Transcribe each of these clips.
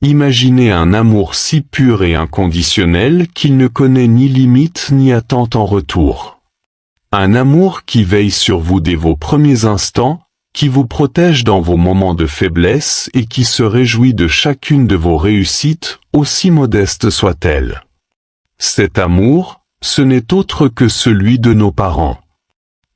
Imaginez un amour si pur et inconditionnel qu'il ne connaît ni limite ni attente en retour. Un amour qui veille sur vous dès vos premiers instants, qui vous protège dans vos moments de faiblesse et qui se réjouit de chacune de vos réussites, aussi modestes soient-elles. Cet amour, ce n'est autre que celui de nos parents.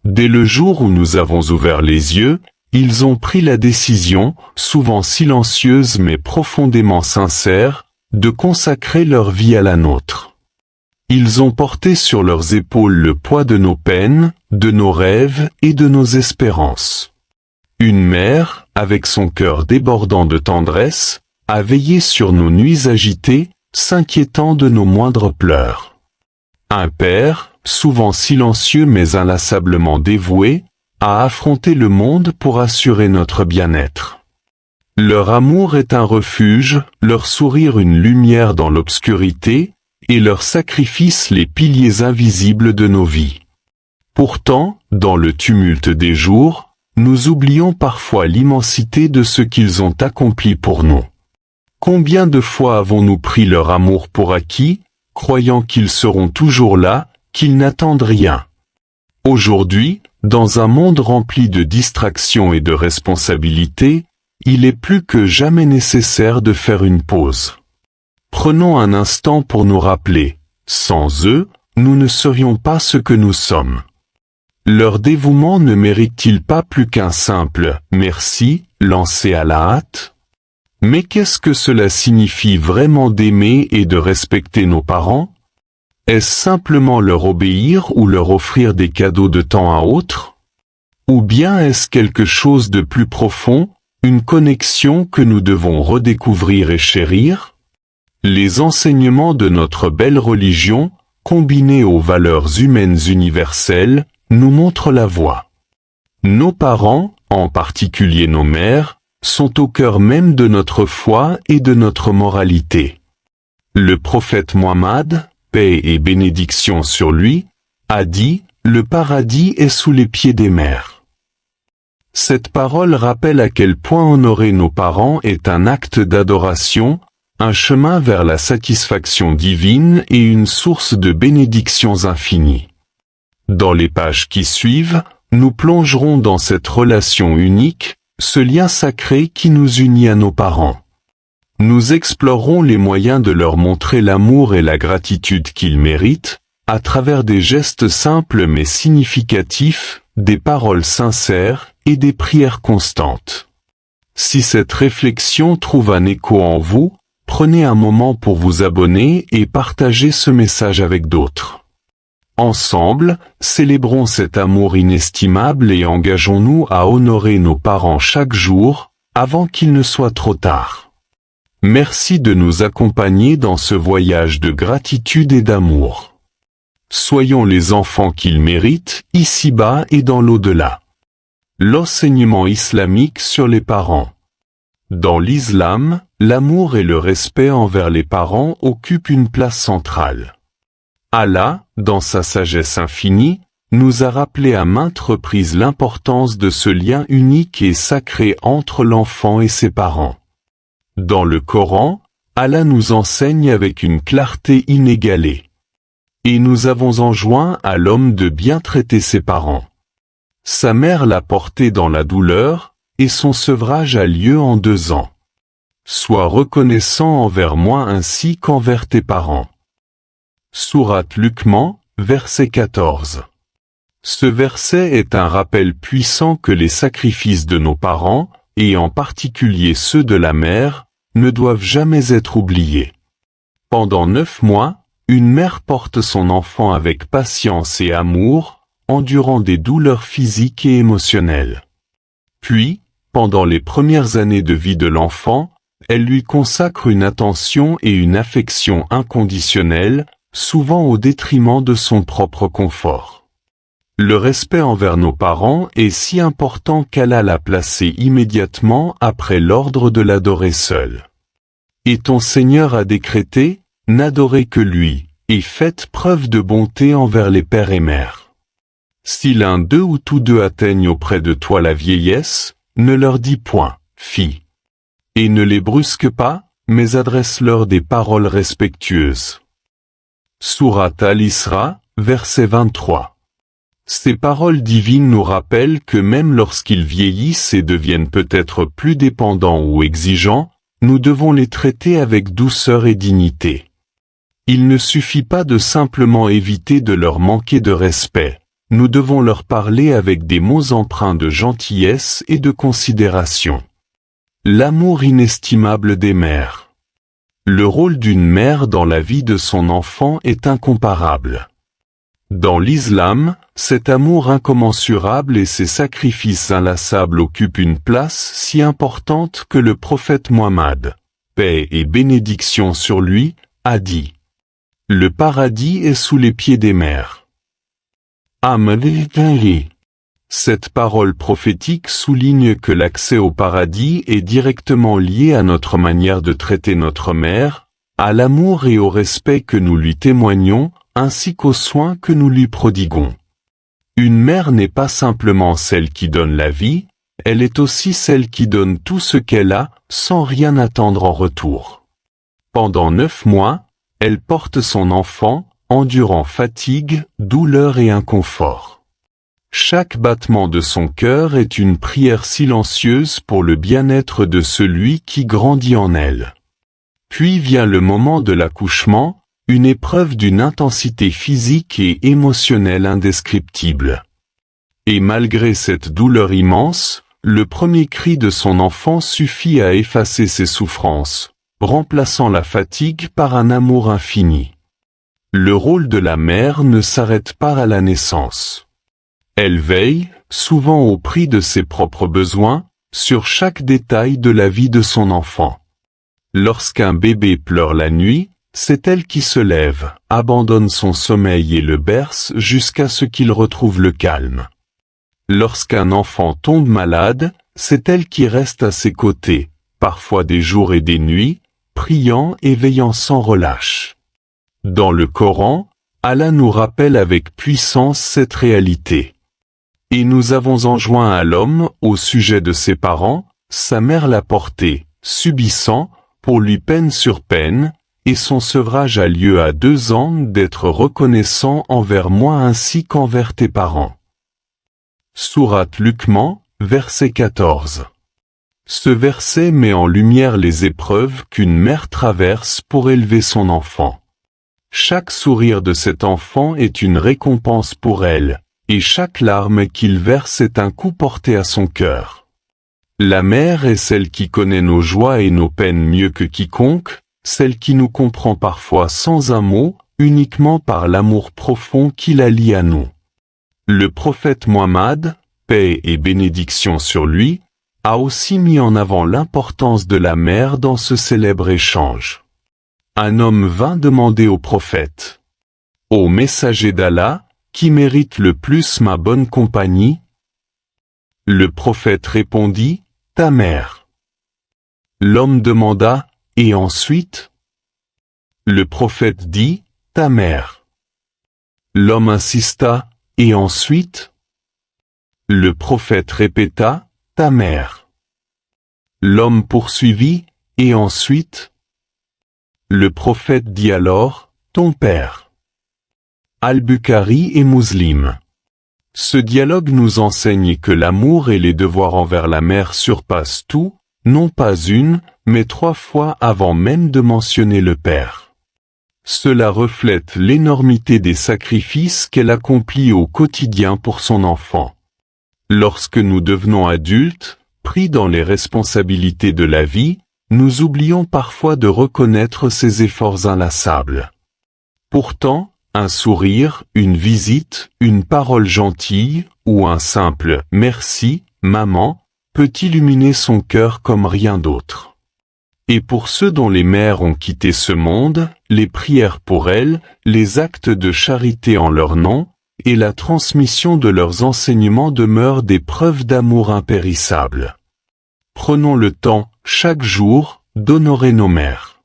Dès le jour où nous avons ouvert les yeux, ils ont pris la décision, souvent silencieuse mais profondément sincère, de consacrer leur vie à la nôtre. Ils ont porté sur leurs épaules le poids de nos peines, de nos rêves et de nos espérances. Une mère, avec son cœur débordant de tendresse, a veillé sur nos nuits agitées, s'inquiétant de nos moindres pleurs. Un père, souvent silencieux mais inlassablement dévoué, a affronté le monde pour assurer notre bien-être. Leur amour est un refuge, leur sourire une lumière dans l'obscurité, et leur sacrifice les piliers invisibles de nos vies. Pourtant, dans le tumulte des jours, nous oublions parfois l'immensité de ce qu'ils ont accompli pour nous. Combien de fois avons-nous pris leur amour pour acquis, croyant qu'ils seront toujours là, qu'ils n'attendent rien? Aujourd'hui, dans un monde rempli de distractions et de responsabilités, il est plus que jamais nécessaire de faire une pause. Prenons un instant pour nous rappeler, sans eux, nous ne serions pas ce que nous sommes. Leur dévouement ne mérite-t-il pas plus qu'un simple « merci » lancé à la hâte? Mais qu'est-ce que cela signifie vraiment d'aimer et de respecter nos parents? Est-ce simplement leur obéir ou leur offrir des cadeaux de temps à autre? Ou bien est-ce quelque chose de plus profond, une connexion que nous devons redécouvrir et chérir? Les enseignements de notre belle religion, combinés aux valeurs humaines universelles, nous montrent la voie. Nos parents, en particulier nos mères, sont au cœur même de notre foi et de notre moralité. Le prophète Muhammad, paix et bénédiction sur lui, a dit « Le paradis est sous les pieds des mères ». Cette parole rappelle à quel point honorer nos parents est un acte d'adoration, un chemin vers la satisfaction divine et une source de bénédictions infinies. Dans les pages qui suivent, nous plongerons dans cette relation unique, ce lien sacré qui nous unit à nos parents. Nous explorerons les moyens de leur montrer l'amour et la gratitude qu'ils méritent, à travers des gestes simples mais significatifs, des paroles sincères et des prières constantes. Si cette réflexion trouve un écho en vous, prenez un moment pour vous abonner et partager ce message avec d'autres. Ensemble, célébrons cet amour inestimable et engageons-nous à honorer nos parents chaque jour, avant qu'il ne soit trop tard. Merci de nous accompagner dans ce voyage de gratitude et d'amour. Soyons les enfants qu'ils méritent, ici-bas et dans l'au-delà. L'enseignement islamique sur les parents. Dans l'islam, l'amour et le respect envers les parents occupent une place centrale. Allah, dans sa sagesse infinie, nous a rappelé à maintes reprises l'importance de ce lien unique et sacré entre l'enfant et ses parents. Dans le Coran, Allah nous enseigne avec une clarté inégalée. Et nous avons enjoint à l'homme de bien traiter ses parents. Sa mère l'a porté dans la douleur, et son sevrage a lieu en 2 ans. Sois reconnaissant envers moi ainsi qu'envers tes parents. Sourate Luqman, verset 14. Ce verset est un rappel puissant que les sacrifices de nos parents, et en particulier ceux de la mère, ne doivent jamais être oubliés. Pendant 9 mois, une mère porte son enfant avec patience et amour, endurant des douleurs physiques et émotionnelles. Puis, pendant les premières années de vie de l'enfant, elle lui consacre une attention et une affection inconditionnelles, souvent au détriment de son propre confort. Le respect envers nos parents est si important qu'Allah l'a placé immédiatement après l'ordre de l'adorer seul. Et ton Seigneur a décrété, n'adorez que lui, et faites preuve de bonté envers les pères et mères. Si l'un d'eux ou tous deux atteignent auprès de toi la vieillesse, ne leur dis point, fille. Et ne les brusque pas, mais adresse-leur des paroles respectueuses. Sourate Al-Isra, verset 23. Ces paroles divines nous rappellent que même lorsqu'ils vieillissent et deviennent peut-être plus dépendants ou exigeants, nous devons les traiter avec douceur et dignité. Il ne suffit pas de simplement éviter de leur manquer de respect. Nous devons leur parler avec des mots empreints de gentillesse et de considération. L'amour inestimable des mères. Le rôle d'une mère dans la vie de son enfant est incomparable. Dans l'islam, cet amour incommensurable et ces sacrifices inlassables occupent une place si importante que le prophète Muhammad, paix et bénédiction sur lui, a dit : le paradis est sous les pieds des mères. Cette parole prophétique souligne que l'accès au paradis est directement lié à notre manière de traiter notre mère, à l'amour et au respect que nous lui témoignons, ainsi qu'aux soins que nous lui prodiguons. Une mère n'est pas simplement celle qui donne la vie, elle est aussi celle qui donne tout ce qu'elle a, sans rien attendre en retour. Pendant 9 mois, elle porte son enfant, endurant fatigue, douleur et inconfort. Chaque battement de son cœur est une prière silencieuse pour le bien-être de celui qui grandit en elle. Puis vient le moment de l'accouchement, une épreuve d'une intensité physique et émotionnelle indescriptible. Et malgré cette douleur immense, le premier cri de son enfant suffit à effacer ses souffrances, remplaçant la fatigue par un amour infini. Le rôle de la mère ne s'arrête pas à la naissance. Elle veille, souvent au prix de ses propres besoins, sur chaque détail de la vie de son enfant. Lorsqu'un bébé pleure la nuit, c'est elle qui se lève, abandonne son sommeil et le berce jusqu'à ce qu'il retrouve le calme. Lorsqu'un enfant tombe malade, c'est elle qui reste à ses côtés, parfois des jours et des nuits, priant et veillant sans relâche. Dans le Coran, Allah nous rappelle avec puissance cette réalité. Et nous avons enjoint à l'homme, au sujet de ses parents, sa mère l'a porté, subissant, pour lui peine sur peine, et son sevrage a lieu à 2 ans d'être reconnaissant envers moi ainsi qu'envers tes parents. Sourate Luqman, verset 14. Ce verset met en lumière les épreuves qu'une mère traverse pour élever son enfant. Chaque sourire de cet enfant est une récompense pour elle, et chaque larme qu'il verse est un coup porté à son cœur. La mère est celle qui connaît nos joies et nos peines mieux que quiconque, celle qui nous comprend parfois sans un mot, uniquement par l'amour profond qui la lie à nous. Le prophète Muhammad, paix et bénédiction sur lui, a aussi mis en avant l'importance de la mère dans ce célèbre échange. Un homme vint demander au prophète : Ô messager d'Allah, qui mérite le plus ma bonne compagnie ? Le prophète répondit : ta mère. L'homme demanda : et ensuite ? Le prophète dit : ta mère. L'homme insista : et ensuite ? Le prophète répéta : ta mère. L'homme poursuivit : et ensuite ? Le prophète dit alors : ton père. Al-Bukhari et Muslim. Ce dialogue nous enseigne que l'amour et les devoirs envers la mère surpassent tout, non pas 1, mais 3 fois avant même de mentionner le père. Cela reflète l'énormité des sacrifices qu'elle accomplit au quotidien pour son enfant. Lorsque nous devenons adultes, pris dans les responsabilités de la vie, nous oublions parfois de reconnaître ces efforts inlassables. Pourtant, un sourire, une visite, une parole gentille, ou un simple « merci, maman » peut illuminer son cœur comme rien d'autre. Et pour ceux dont les mères ont quitté ce monde, les prières pour elles, les actes de charité en leur nom, et la transmission de leurs enseignements demeurent des preuves d'amour impérissables. Prenons le temps, chaque jour, d'honorer nos mères.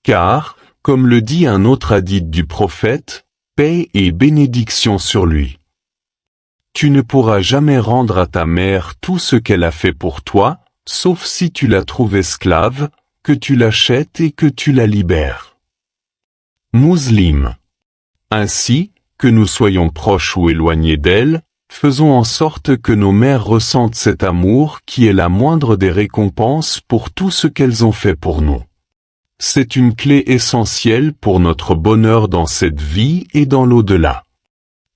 Car, comme le dit un autre hadith du prophète, paix et bénédiction sur lui. Tu ne pourras jamais rendre à ta mère tout ce qu'elle a fait pour toi, sauf si tu la trouves esclave, que tu l'achètes et que tu la libères. Muslim. Ainsi, que nous soyons proches ou éloignés d'elles, faisons en sorte que nos mères ressentent cet amour qui est la moindre des récompenses pour tout ce qu'elles ont fait pour nous. C'est une clé essentielle pour notre bonheur dans cette vie et dans l'au-delà.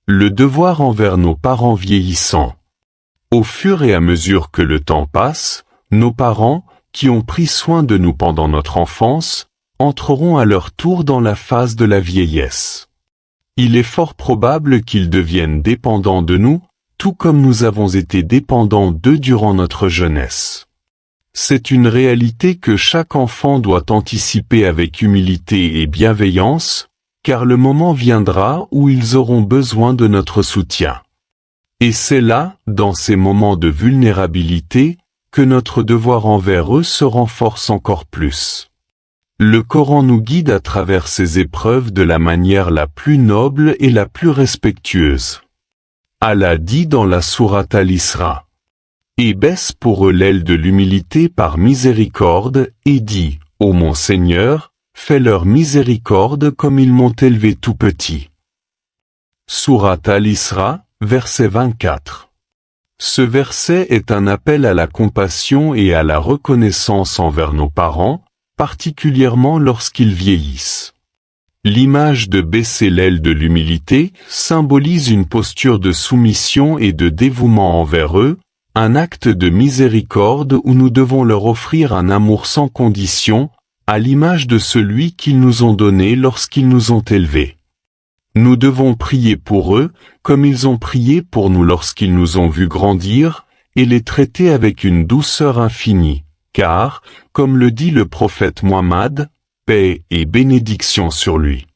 Le devoir envers nos parents vieillissants. Au fur et à mesure que le temps passe, nos parents, qui ont pris soin de nous pendant notre enfance, entreront à leur tour dans la phase de la vieillesse. Il est fort probable qu'ils deviennent dépendants de nous, tout comme nous avons été dépendants d'eux durant notre jeunesse. C'est une réalité que chaque enfant doit anticiper avec humilité et bienveillance, car le moment viendra où ils auront besoin de notre soutien. Et c'est là, dans ces moments de vulnérabilité, que notre devoir envers eux se renforce encore plus. Le Coran nous guide à travers ces épreuves de la manière la plus noble et la plus respectueuse. Allah dit dans la sourate Al-Isra: « Et baisse pour eux l'aile de l'humilité par miséricorde, et dit, ô mon Seigneur, fais-leur miséricorde comme ils m'ont élevé tout petit. » Sourate Al-Isra, verset 24. Ce verset est un appel à la compassion et à la reconnaissance envers nos parents, particulièrement lorsqu'ils vieillissent. L'image de baisser l'aile de l'humilité symbolise une posture de soumission et de dévouement envers eux, un acte de miséricorde où nous devons leur offrir un amour sans condition, à l'image de celui qu'ils nous ont donné lorsqu'ils nous ont élevés. Nous devons prier pour eux, comme ils ont prié pour nous lorsqu'ils nous ont vus grandir, et les traiter avec une douceur infinie. Car, comme le dit le prophète Muhammad, paix et bénédiction sur lui,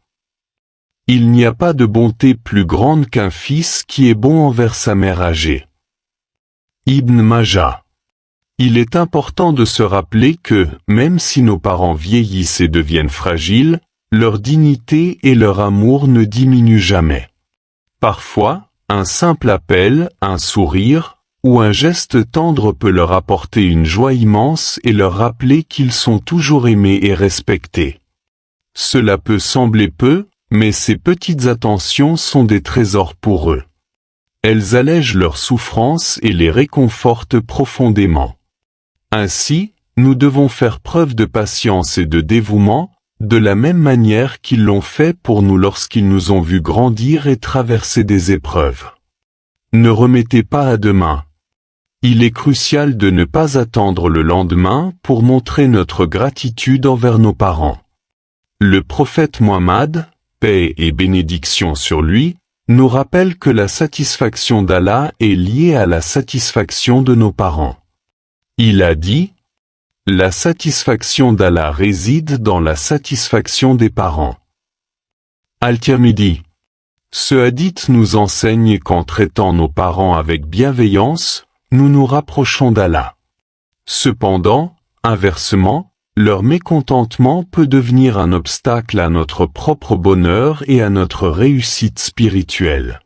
il n'y a pas de bonté plus grande qu'un fils qui est bon envers sa mère âgée. Ibn Majah. Il est important de se rappeler que, même si nos parents vieillissent et deviennent fragiles, leur dignité et leur amour ne diminuent jamais. Parfois, un simple appel, un sourire, ou un geste tendre peut leur apporter une joie immense et leur rappeler qu'ils sont toujours aimés et respectés. Cela peut sembler peu, mais ces petites attentions sont des trésors pour eux. Elles allègent leurs souffrances et les réconfortent profondément. Ainsi, nous devons faire preuve de patience et de dévouement, de la même manière qu'ils l'ont fait pour nous lorsqu'ils nous ont vus grandir et traverser des épreuves. Ne remettez pas à demain. Il est crucial de ne pas attendre le lendemain pour montrer notre gratitude envers nos parents. Le prophète Muhammad, paix et bénédiction sur lui, nous rappelle que la satisfaction d'Allah est liée à la satisfaction de nos parents. Il a dit: « La satisfaction d'Allah réside dans la satisfaction des parents. » Al-Tirmidhi. Ce hadith nous enseigne qu'en traitant nos parents avec bienveillance, nous nous rapprochons d'Allah. Cependant, inversement, leur mécontentement peut devenir un obstacle à notre propre bonheur et à notre réussite spirituelle.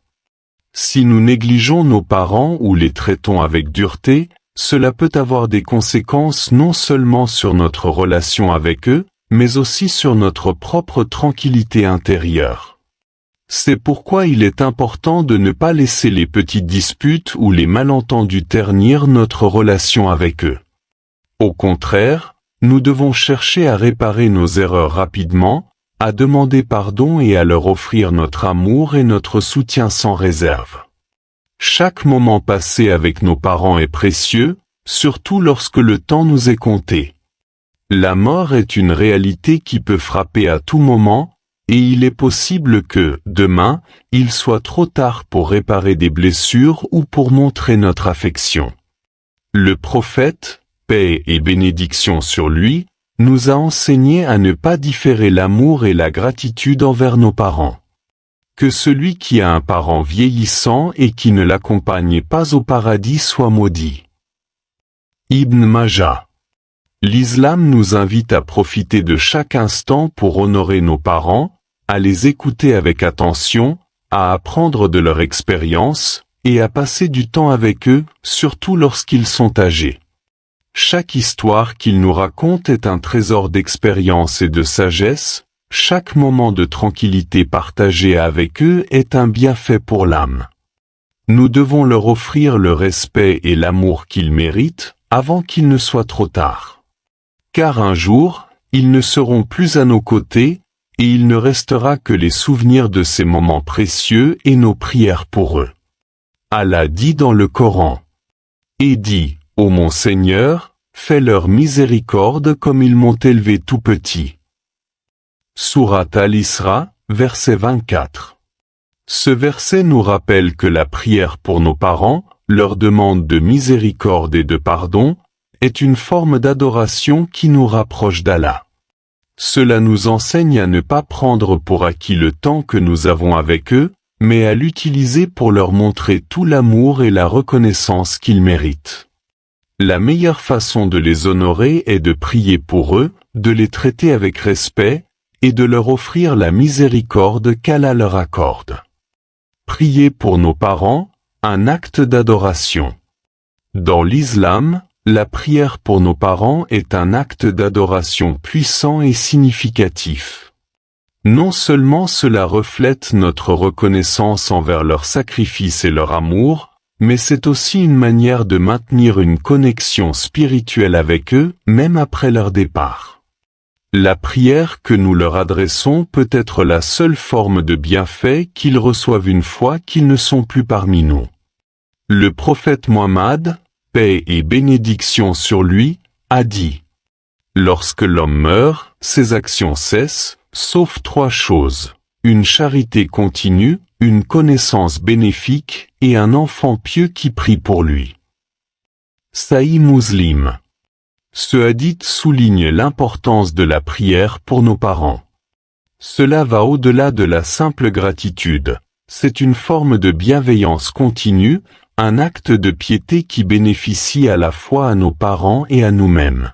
Si nous négligeons nos parents ou les traitons avec dureté, cela peut avoir des conséquences non seulement sur notre relation avec eux, mais aussi sur notre propre tranquillité intérieure. C'est pourquoi il est important de ne pas laisser les petites disputes ou les malentendus ternir notre relation avec eux. Au contraire, nous devons chercher à réparer nos erreurs rapidement, à demander pardon et à leur offrir notre amour et notre soutien sans réserve. Chaque moment passé avec nos parents est précieux, surtout lorsque le temps nous est compté. La mort est une réalité qui peut frapper à tout moment, et il est possible que, demain, il soit trop tard pour réparer des blessures ou pour montrer notre affection. Le prophète, paix et bénédiction sur lui, nous a enseigné à ne pas différer l'amour et la gratitude envers nos parents. Que celui qui a un parent vieillissant et qui ne l'accompagne pas au paradis soit maudit. Ibn Majah. L'islam nous invite à profiter de chaque instant pour honorer nos parents, à les écouter avec attention, à apprendre de leur expérience, et à passer du temps avec eux, surtout lorsqu'ils sont âgés. Chaque histoire qu'ils nous racontent est un trésor d'expérience et de sagesse, chaque moment de tranquillité partagé avec eux est un bienfait pour l'âme. Nous devons leur offrir le respect et l'amour qu'ils méritent, avant qu'il ne soit trop tard. Car un jour, ils ne seront plus à nos côtés, et il ne restera que les souvenirs de ces moments précieux et nos prières pour eux. Allah dit dans le Coran: Et dis, ô mon Seigneur, fais leur miséricorde comme ils m'ont élevé tout petit. Sourate Al-Isra, verset 24. Ce verset nous rappelle que la prière pour nos parents, leur demande de miséricorde et de pardon, est une forme d'adoration qui nous rapproche d'Allah. Cela nous enseigne à ne pas prendre pour acquis le temps que nous avons avec eux, mais à l'utiliser pour leur montrer tout l'amour et la reconnaissance qu'ils méritent. La meilleure façon de les honorer est de prier pour eux, de les traiter avec respect, et de leur offrir la miséricorde qu'Allah leur accorde. Prier pour nos parents, un acte d'adoration. Dans l'islam, la prière pour nos parents est un acte d'adoration puissant et significatif. Non seulement cela reflète notre reconnaissance envers leur sacrifice et leur amour, mais c'est aussi une manière de maintenir une connexion spirituelle avec eux, même après leur départ. La prière que nous leur adressons peut être la seule forme de bienfait qu'ils reçoivent une fois qu'ils ne sont plus parmi nous. Le prophète Muhammad, paix et bénédiction sur lui, a dit: Lorsque l'homme meurt, ses actions cessent, sauf trois choses: une charité continue, une connaissance bénéfique, et un enfant pieux qui prie pour lui. Sahih Muslim. Ce hadith souligne l'importance de la prière pour nos parents. Cela va au-delà de la simple gratitude. C'est une forme de bienveillance continue, un acte de piété qui bénéficie à la fois à nos parents et à nous-mêmes.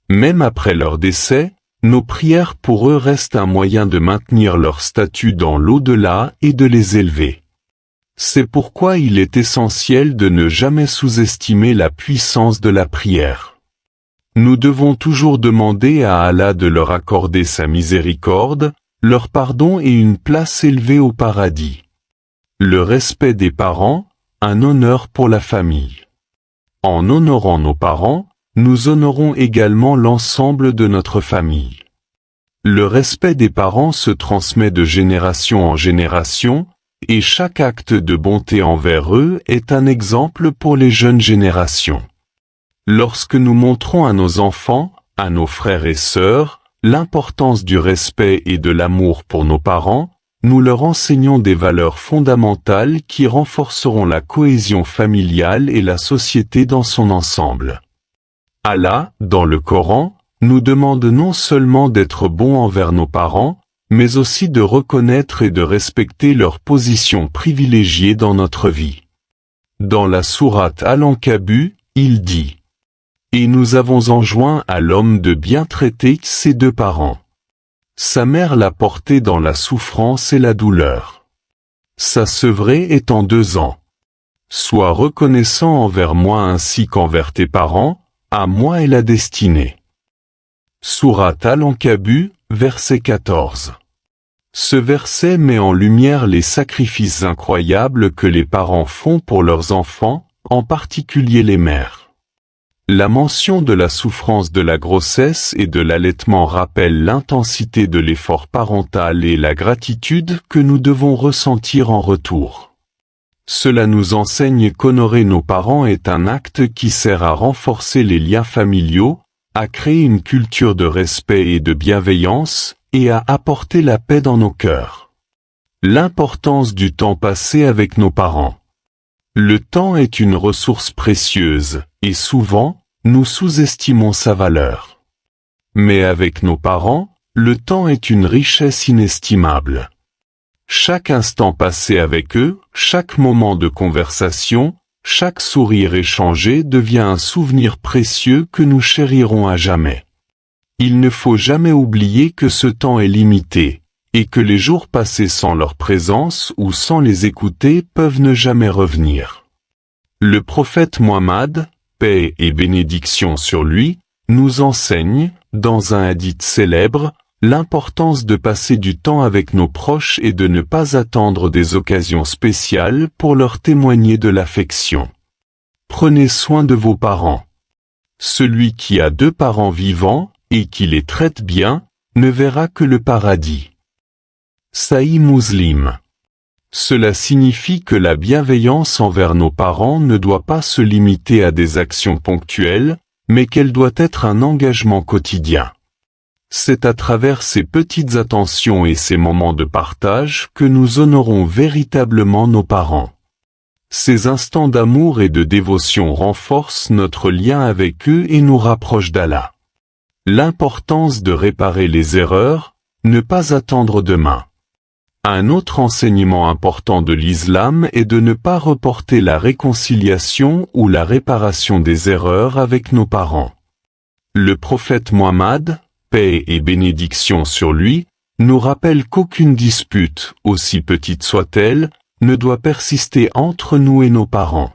Même après leur décès, nos prières pour eux restent un moyen de maintenir leur statut dans l'au-delà et de les élever. C'est pourquoi il est essentiel de ne jamais sous-estimer la puissance de la prière. Nous devons toujours demander à Allah de leur accorder sa miséricorde, leur pardon et une place élevée au paradis. Le respect des parents, un honneur pour la famille. En honorant nos parents, nous honorons également l'ensemble de notre famille. Le respect des parents se transmet de génération en génération, et chaque acte de bonté envers eux est un exemple pour les jeunes générations. Lorsque nous montrons à nos enfants, à nos frères et sœurs, l'importance du respect et de l'amour pour nos parents, nous leur enseignons des valeurs fondamentales qui renforceront la cohésion familiale et la société dans son ensemble. Allah, dans le Coran, nous demande non seulement d'être bons envers nos parents, mais aussi de reconnaître et de respecter leur position privilégiée dans notre vie. Dans la sourate Al-Ankabut, il dit: Et nous avons enjoint à l'homme de bien traiter ses deux parents. Sa mère l'a porté dans la souffrance et la douleur. Sa sevrée est en 2 ans. Sois reconnaissant envers moi ainsi qu'envers tes parents, à moi est la destinée. Sourate Al-Ankabut, verset 14. Ce verset met en lumière les sacrifices incroyables que les parents font pour leurs enfants, en particulier les mères. La mention de la souffrance de la grossesse et de l'allaitement rappelle l'intensité de l'effort parental et la gratitude que nous devons ressentir en retour. Cela nous enseigne qu'honorer nos parents est un acte qui sert à renforcer les liens familiaux, à créer une culture de respect et de bienveillance, et à apporter la paix dans nos cœurs. L'importance du temps passé avec nos parents. Le temps est une ressource précieuse, et souvent, nous sous-estimons sa valeur. Mais avec nos parents, le temps est une richesse inestimable. Chaque instant passé avec eux, chaque moment de conversation, chaque sourire échangé devient un souvenir précieux que nous chérirons à jamais. Il ne faut jamais oublier que ce temps est limité, et que les jours passés sans leur présence ou sans les écouter peuvent ne jamais revenir. Le prophète Muhammad, paix et bénédiction sur lui, nous enseigne, dans un hadith célèbre, l'importance de passer du temps avec nos proches et de ne pas attendre des occasions spéciales pour leur témoigner de l'affection. Prenez soin de vos parents. Celui qui a 2 parents vivants, et qui les traite bien, ne verra que le paradis. Sahih Muslim. Cela signifie que la bienveillance envers nos parents ne doit pas se limiter à des actions ponctuelles, mais qu'elle doit être un engagement quotidien. C'est à travers ces petites attentions et ces moments de partage que nous honorons véritablement nos parents. Ces instants d'amour et de dévotion renforcent notre lien avec eux et nous rapprochent d'Allah. L'importance de réparer les erreurs, ne pas attendre demain. Un autre enseignement important de l'islam est de ne pas reporter la réconciliation ou la réparation des erreurs avec nos parents. Le prophète Mohammed, paix et bénédiction sur lui, nous rappelle qu'aucune dispute, aussi petite soit-elle, ne doit persister entre nous et nos parents.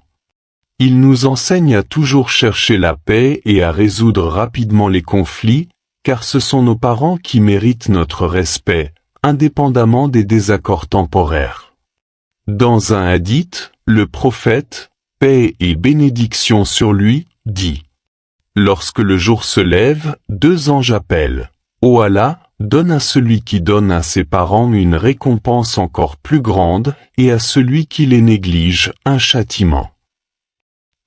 Il nous enseigne à toujours chercher la paix et à résoudre rapidement les conflits, car ce sont nos parents qui méritent notre respect, indépendamment des désaccords temporaires. Dans un hadith, le prophète, paix et bénédiction sur lui, dit: Lorsque le jour se lève, 2 anges appellent. Ô Allah, donne à celui qui donne à ses parents une récompense encore plus grande, et à celui qui les néglige, un châtiment.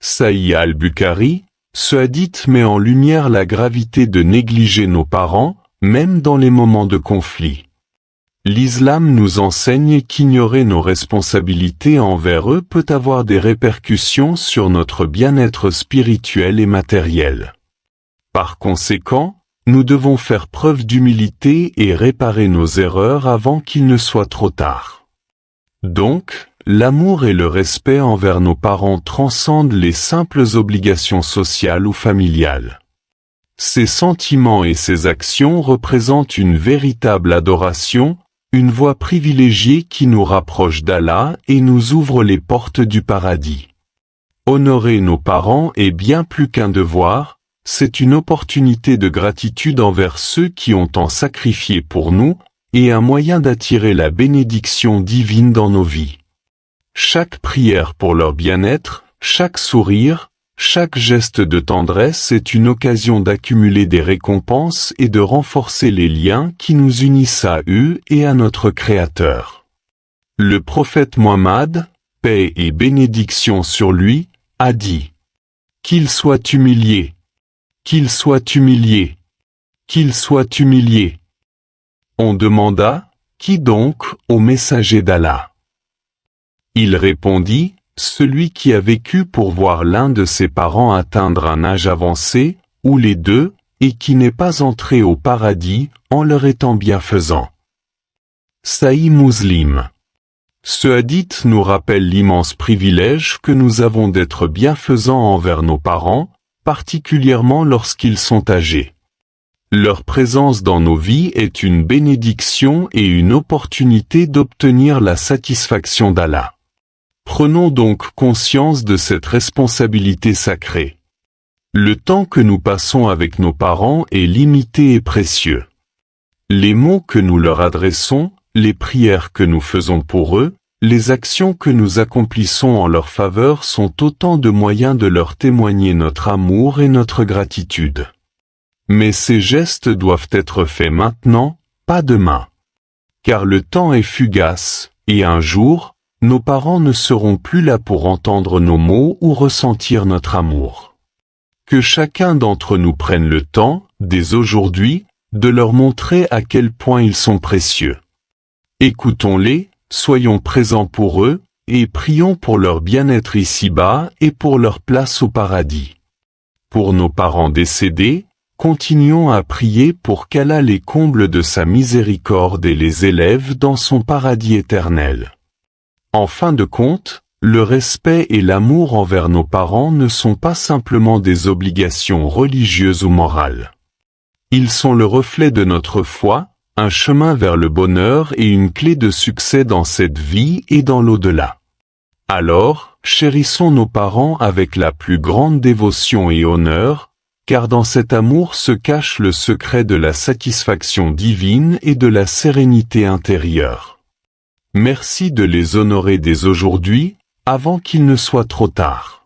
Sahih al-Bukhari, ce hadith met en lumière la gravité de négliger nos parents, même dans les moments de conflit. L'islam nous enseigne qu'ignorer nos responsabilités envers eux peut avoir des répercussions sur notre bien-être spirituel et matériel. Par conséquent, nous devons faire preuve d'humilité et réparer nos erreurs avant qu'il ne soit trop tard. Donc, l'amour et le respect envers nos parents transcendent les simples obligations sociales ou familiales. Ces sentiments et ces actions représentent une véritable adoration, une voie privilégiée qui nous rapproche d'Allah et nous ouvre les portes du paradis. Honorer nos parents est bien plus qu'un devoir, c'est une opportunité de gratitude envers ceux qui ont tant sacrifié pour nous, et un moyen d'attirer la bénédiction divine dans nos vies. Chaque prière pour leur bien-être, chaque sourire, chaque geste de tendresse est une occasion d'accumuler des récompenses et de renforcer les liens qui nous unissent à eux et à notre Créateur. Le prophète Mohammed, paix et bénédiction sur lui, a dit: Qu'il soit humilié, qu'il soit humilié, qu'il soit humilié. On demanda: Qui donc, ô messager d'Allah? Il répondit: Celui qui a vécu pour voir l'un de ses parents atteindre un âge avancé, ou les deux, et qui n'est pas entré au paradis, en leur étant bienfaisant. Sahih Muslim. Ce hadith nous rappelle l'immense privilège que nous avons d'être bienfaisants envers nos parents, particulièrement lorsqu'ils sont âgés. Leur présence dans nos vies est une bénédiction et une opportunité d'obtenir la satisfaction d'Allah. Prenons donc conscience de cette responsabilité sacrée. Le temps que nous passons avec nos parents est limité et précieux. Les mots que nous leur adressons, les prières que nous faisons pour eux, les actions que nous accomplissons en leur faveur sont autant de moyens de leur témoigner notre amour et notre gratitude. Mais ces gestes doivent être faits maintenant, pas demain. Car le temps est fugace, et un jour, nos parents ne seront plus là pour entendre nos mots ou ressentir notre amour. Que chacun d'entre nous prenne le temps, dès aujourd'hui, de leur montrer à quel point ils sont précieux. Écoutons-les, soyons présents pour eux, et prions pour leur bien-être ici-bas et pour leur place au paradis. Pour nos parents décédés, continuons à prier pour qu'Allah les comble de sa miséricorde et les élève dans son paradis éternel. En fin de compte, le respect et l'amour envers nos parents ne sont pas simplement des obligations religieuses ou morales. Ils sont le reflet de notre foi, un chemin vers le bonheur et une clé de succès dans cette vie et dans l'au-delà. Alors, Chérissons nos parents avec la plus grande dévotion et honneur, car dans cet amour se cache le secret de la satisfaction divine et de la sérénité intérieure. Merci de les honorer dès aujourd'hui, avant qu'il ne soit trop tard.